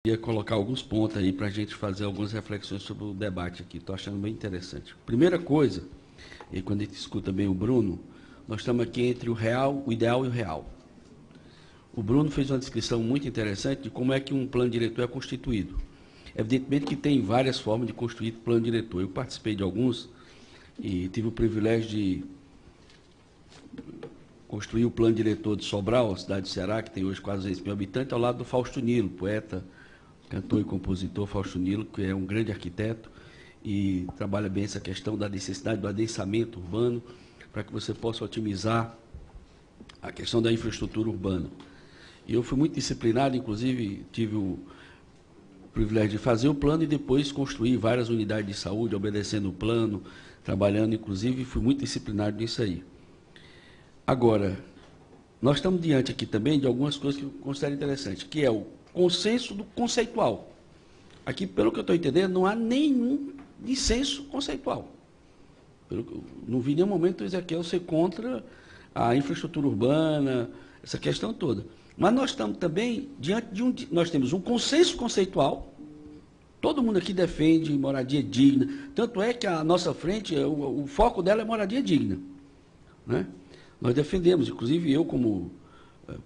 Queria colocar alguns pontos aí para a gente fazer algumas reflexões sobre o debate aqui. Estou achando bem interessante. Primeira coisa, e quando a gente escuta bem o Bruno, nós estamos aqui entre o real, o ideal e o real. O Bruno fez uma descrição muito interessante de como é que um plano diretor é constituído. Evidentemente que tem várias formas de construir plano diretor. Eu participei de alguns e tive o privilégio de construir o plano diretor de Sobral, a cidade do Ceará, que tem hoje quase 6 mil habitantes, ao lado do Fausto Nilo, poeta, cantor e compositor Fausto Nilo, que é um grande arquiteto e trabalha bem essa questão da necessidade do adensamento urbano para que você possa otimizar a questão da infraestrutura urbana. E eu fui muito disciplinado, inclusive tive o privilégio de fazer o plano e depois construir várias unidades de saúde, obedecendo o plano, trabalhando, inclusive, fui muito disciplinado nisso aí. Agora, nós estamos diante aqui também de algumas coisas que eu considero interessantes, que é o consenso do conceitual. Aqui, pelo que eu estou entendendo, não há nenhum dissenso conceitual. Não vi em nenhum momento o Ezequiel ser contra a infraestrutura urbana, essa questão toda. Mas nós estamos também diante de nós temos um consenso conceitual, todo mundo aqui defende moradia digna, tanto é que a nossa frente, o foco dela é moradia digna, né? Nós defendemos, inclusive eu como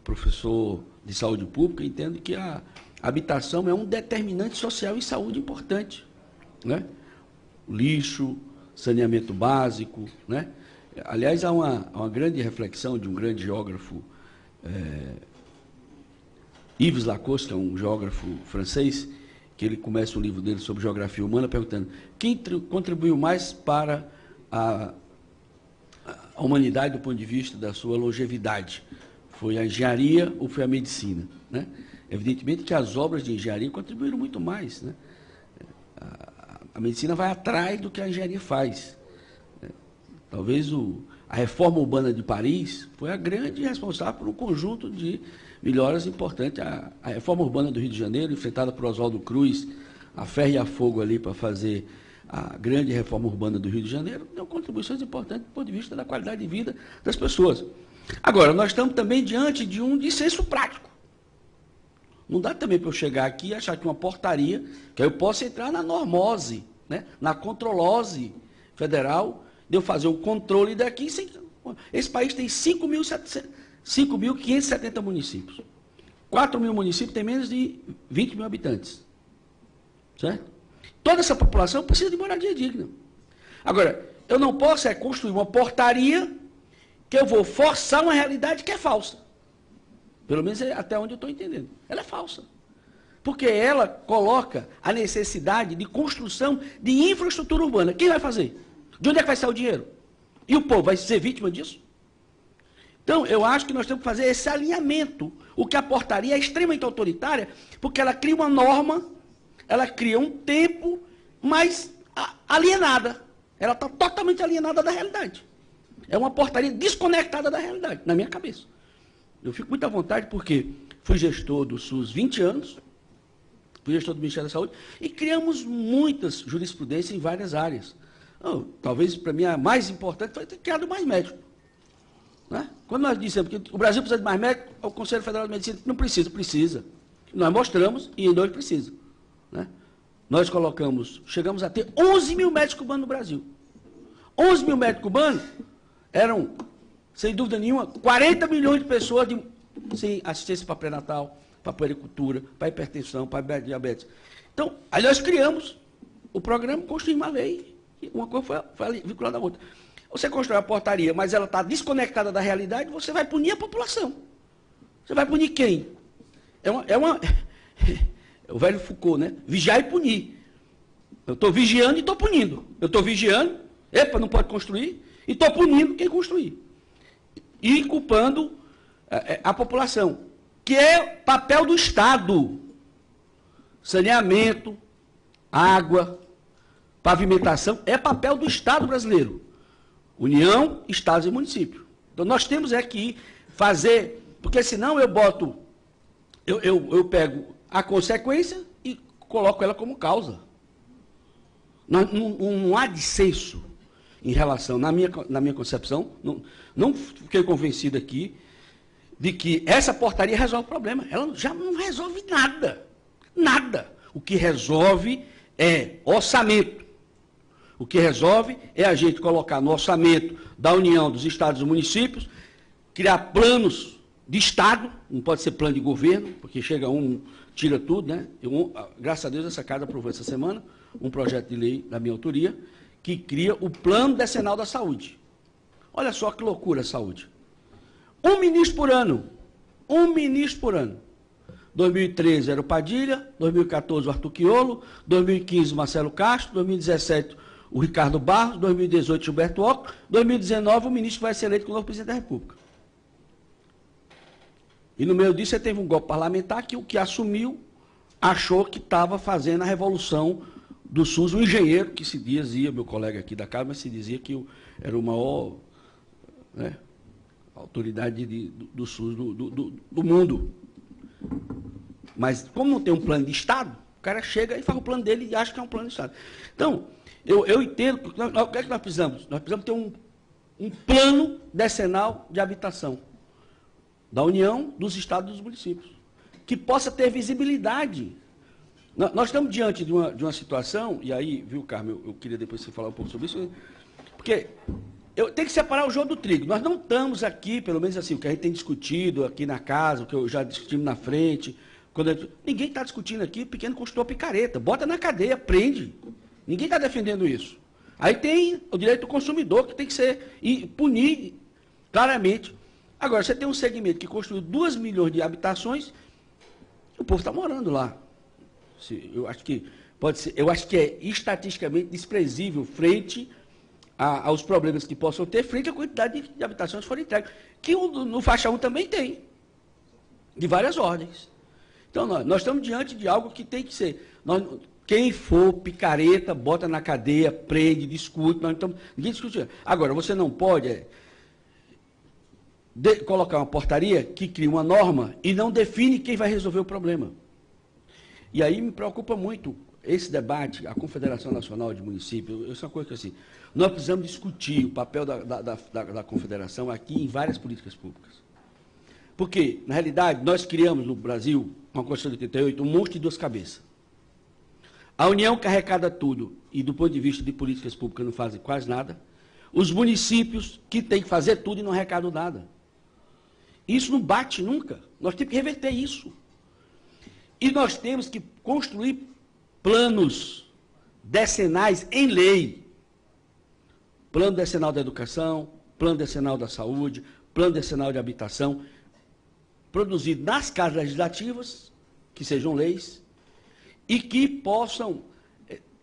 professor de saúde pública, entendo que a habitação é um determinante social em saúde importante, né? Lixo, saneamento básico, né? Aliás, há uma grande reflexão de um grande geógrafo, Yves Lacoste, que é um geógrafo francês, que ele começa um livro dele sobre geografia humana, perguntando quem contribuiu mais para a humanidade do ponto de vista da sua longevidade. Foi a engenharia ou foi a medicina, né? Evidentemente que as obras de engenharia contribuíram muito mais, né? A medicina vai atrás do que a engenharia faz. Talvez a reforma urbana de Paris foi a grande responsável por um conjunto de melhoras importantes. A reforma urbana do Rio de Janeiro, enfrentada por Oswaldo Cruz, a ferro e a fogo ali para fazer a grande reforma urbana do Rio de Janeiro, deu contribuições importantes do ponto de vista da qualidade de vida das pessoas. Agora, nós estamos também diante de um dissenso prático. Não dá também para eu chegar aqui e achar que uma portaria, que eu posso entrar na normose, né, na controlose federal, de eu fazer o controle daqui. Esse país tem 5.570 municípios. 4 mil municípios têm menos de 20 mil habitantes. Certo? Toda essa população precisa de moradia digna. Agora, eu não posso construir uma portaria que eu vou forçar uma realidade que é falsa. Pelo menos até onde eu estou entendendo. Ela é falsa. Porque ela coloca a necessidade de construção de infraestrutura urbana. Quem vai fazer? De onde é que vai sair o dinheiro? E o povo vai ser vítima disso? Então, eu acho que nós temos que fazer esse alinhamento. O que a portaria é extremamente autoritária, porque ela cria uma norma, ela cria um tempo, mas alienada. Ela está totalmente alienada da realidade. É uma portaria desconectada da realidade, na minha cabeça. Eu fico muito à vontade porque fui gestor do SUS 20 anos, fui gestor do Ministério da Saúde, e criamos muitas jurisprudências em várias áreas. Talvez, para mim, a mais importante foi ter criado mais médicos. Né? Quando nós dissemos que o Brasil precisa de mais médicos, o Conselho Federal de Medicina não precisa, precisa. Nós mostramos e em 2 precisa. Né? Nós chegamos a ter 11 mil médicos cubanos no Brasil. 11 mil médicos cubanos eram, sem dúvida nenhuma, 40 milhões de pessoas sem assistência para pré-natal, para puericultura, para hipertensão, para diabetes. Então, aí nós criamos o programa, construímos uma lei, uma coisa foi vinculada à outra. Você constrói a portaria, mas ela está desconectada da realidade, você vai punir a população. Você vai punir quem? É o velho Foucault, né? Vigiar e punir. Eu estou vigiando e estou punindo. Eu estou vigiando, não pode construir, e estou punindo quem construir. E culpando a população, que é papel do Estado. Saneamento, água, pavimentação, é papel do Estado brasileiro. União, Estados e municípios. Então, nós temos que fazer, porque senão eu pego a consequência e coloco ela como causa. Não há dissenso em relação, na minha concepção, não fiquei convencido aqui de que essa portaria resolve o problema. Ela já não resolve nada. Nada. O que resolve é orçamento. O que resolve é a gente colocar no orçamento da União, dos estados e dos municípios, criar planos de Estado, não pode ser plano de governo, porque chega um, tira tudo, né? Graças a Deus, essa casa aprovou essa semana um projeto de lei da minha autoria, que cria o Plano Decenal da Saúde. Olha só que loucura a saúde. Um ministro por ano. Um ministro por ano. 2013 era o Padilha, 2014 o Arthur Quiolo, 2015 o Marcelo Castro, 2017 o Ricardo Barros, 2018 o Gilberto Occo, 2019 o ministro vai ser eleito como novo presidente da República. E no meio disso você teve um golpe parlamentar que o que assumiu achou que estava fazendo a revolução do SUS, um engenheiro que se dizia, meu colega aqui da casa, mas se dizia que era o maior, né, autoridade do SUS do mundo. Mas como não tem um plano de Estado, o cara chega e faz o plano dele e acha que é um plano de Estado. Então, eu entendo, o que é que nós precisamos? Nós precisamos ter um plano decenal de habitação da União, dos estados e dos municípios, que possa ter visibilidade. Nós estamos diante de uma situação, e aí, viu, Carmen, eu queria depois você falar um pouco sobre isso, porque eu tenho que separar o joio do trigo. Nós não estamos aqui, pelo menos assim, o que a gente tem discutido aqui na casa, o que eu já discutimos na frente, ninguém está discutindo aqui pequeno construtor picareta, bota na cadeia, prende. Ninguém está defendendo isso. Aí tem o direito do consumidor, que tem que ser, e punir claramente. Agora, você tem um segmento que construiu 2 milhões de habitações, o povo está morando lá. Eu acho que pode ser, eu acho que é estatisticamente desprezível frente aos problemas que possam ter, frente à quantidade de habitações que foram entregues, que no faixa 1 também tem, de várias ordens. Então, nós estamos diante de algo que tem que ser. Quem for picareta, bota na cadeia, prende, discute, ninguém discute. Agora, você não pode colocar uma portaria que cria uma norma e não define quem vai resolver o problema. E aí me preocupa muito esse debate, a Confederação Nacional de Municípios, isso é uma coisa que assim, nós precisamos discutir o papel da Confederação aqui em várias políticas públicas. Porque, na realidade, nós criamos no Brasil, com a Constituição de 88, um monstro de 2 cabeças. A União que arrecada tudo e, do ponto de vista de políticas públicas, não fazem quase nada. Os municípios que têm que fazer tudo e não arrecadam nada. Isso não bate nunca. Nós temos que reverter isso. E nós temos que construir planos decenais em lei. Plano decenal da educação, plano decenal da saúde, plano decenal de habitação, produzido nas casas legislativas, que sejam leis, e que possam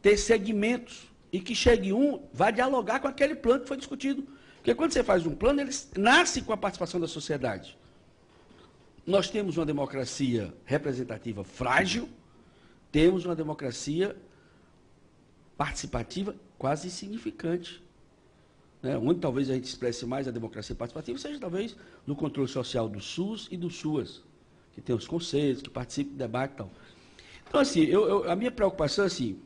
ter segmentos, e que chegue vá dialogar com aquele plano que foi discutido. Porque quando você faz um plano, ele nasce com a participação da sociedade. Nós temos uma democracia representativa frágil, temos uma democracia participativa quase insignificante. Né? Onde talvez a gente expresse mais a democracia participativa seja talvez no controle social do SUS e do SUAS, que tem os conselhos, que participam do debate e tal. Então, assim, a minha preocupação é assim,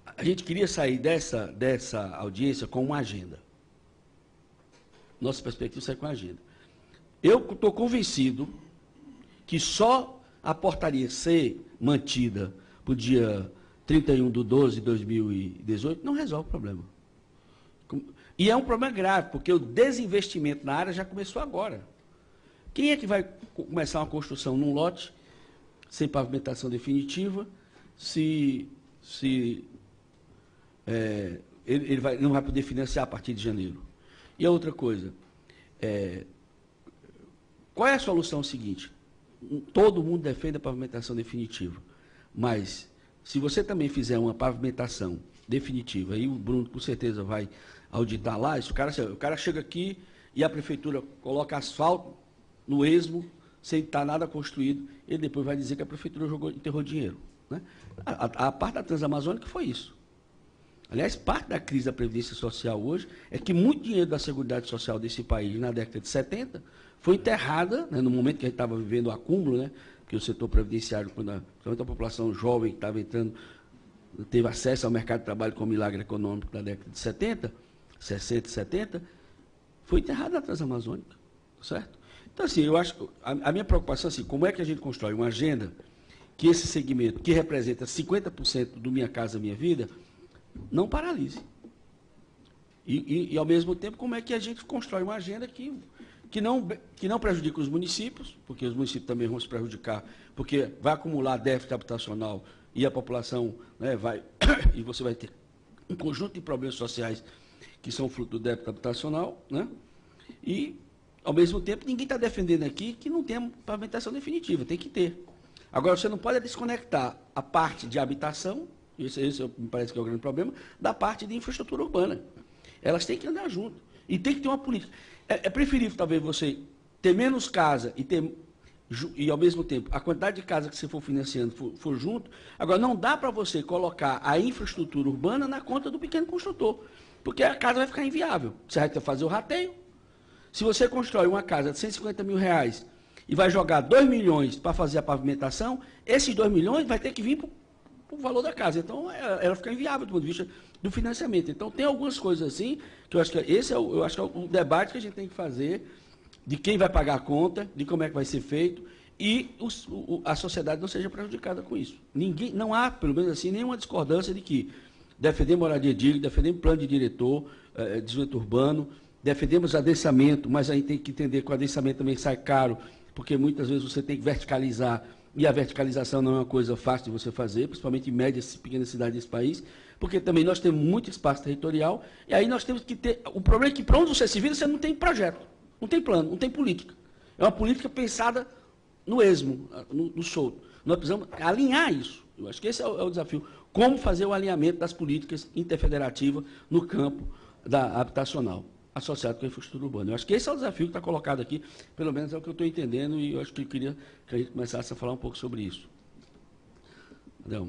a gente queria sair dessa audiência com uma agenda. Nossa perspectiva é sair com a agenda. Eu estou convencido que só a portaria ser mantida para o dia 31/12/2018 não resolve o problema. E é um problema grave, porque o desinvestimento na área já começou agora. Quem é que vai começar uma construção num lote sem pavimentação definitiva, ele não vai poder financiar a partir de janeiro? E a outra coisa, qual é a solução seguinte? Todo mundo defende a pavimentação definitiva, mas se você também fizer uma pavimentação definitiva, aí o Bruno com certeza vai auditar lá, o cara chega aqui e a prefeitura coloca asfalto no esmo, sem estar nada construído, ele depois vai dizer que a prefeitura enterrou dinheiro. Né? A parte da Transamazônica foi isso. Aliás, parte da crise da Previdência Social hoje é que muito dinheiro da Seguridade Social desse país, na década de 70, foi enterrada, né, no momento que a gente estava vivendo o acúmulo, né, porque o setor previdenciário, principalmente a população jovem que estava entrando, teve acesso ao mercado de trabalho com o milagre econômico na década de 60 e 70, foi enterrada na Transamazônica, certo? Então, assim, eu acho que a minha preocupação é assim, como é que a gente constrói uma agenda que esse segmento, que representa 50% do Minha Casa Minha Vida, não paralise. E, ao mesmo tempo, como é que a gente constrói uma agenda que não prejudica os municípios, porque os municípios também vão se prejudicar, porque vai acumular déficit habitacional e a população, né, vai, e você vai ter um conjunto de problemas sociais que são fruto do déficit habitacional, né? E, ao mesmo tempo, ninguém está defendendo aqui que não tenha pavimentação definitiva, tem que ter. Agora, você não pode desconectar a parte de habitação, esse me parece que é o grande problema, da parte de infraestrutura urbana. Elas têm que andar junto. E tem que ter uma política. É preferível, talvez, você ter menos casa e, ao mesmo tempo, a quantidade de casa que você for financiando for junto. Agora, não dá para você colocar a infraestrutura urbana na conta do pequeno construtor, porque a casa vai ficar inviável. Você vai ter que fazer o rateio. Se você constrói uma casa de 150 mil reais e vai jogar 2 milhões para fazer a pavimentação, esses 2 milhões vai ter que vir para o valor da casa. Então, ela fica inviável do ponto de vista do financiamento. Então, tem algumas coisas assim, que eu acho que esse é o debate que a gente tem que fazer, de quem vai pagar a conta, de como é que vai ser feito, e a sociedade não seja prejudicada com isso. Não há, pelo menos assim, nenhuma discordância de que defendemos moradia digna, defendemos plano de diretor, desenvolvimento urbano, defendemos adensamento, mas a gente tem que entender que o adensamento também sai caro, porque muitas vezes você tem que verticalizar, e a verticalização não é uma coisa fácil de você fazer, principalmente em médias e pequenas cidades desse país, porque também nós temos muito espaço territorial, e aí nós temos que ter... O problema é que para onde você se vira, você não tem projeto, não tem plano, não tem política. É uma política pensada no esmo, no solto. Nós precisamos alinhar isso. Eu acho que esse é o desafio. Como fazer o alinhamento das políticas interfederativas no campo habitacional, associado com a infraestrutura urbana. Eu acho que esse é o desafio que está colocado aqui, pelo menos é o que eu estou entendendo, e eu acho que eu queria que a gente começasse a falar um pouco sobre isso. Adão.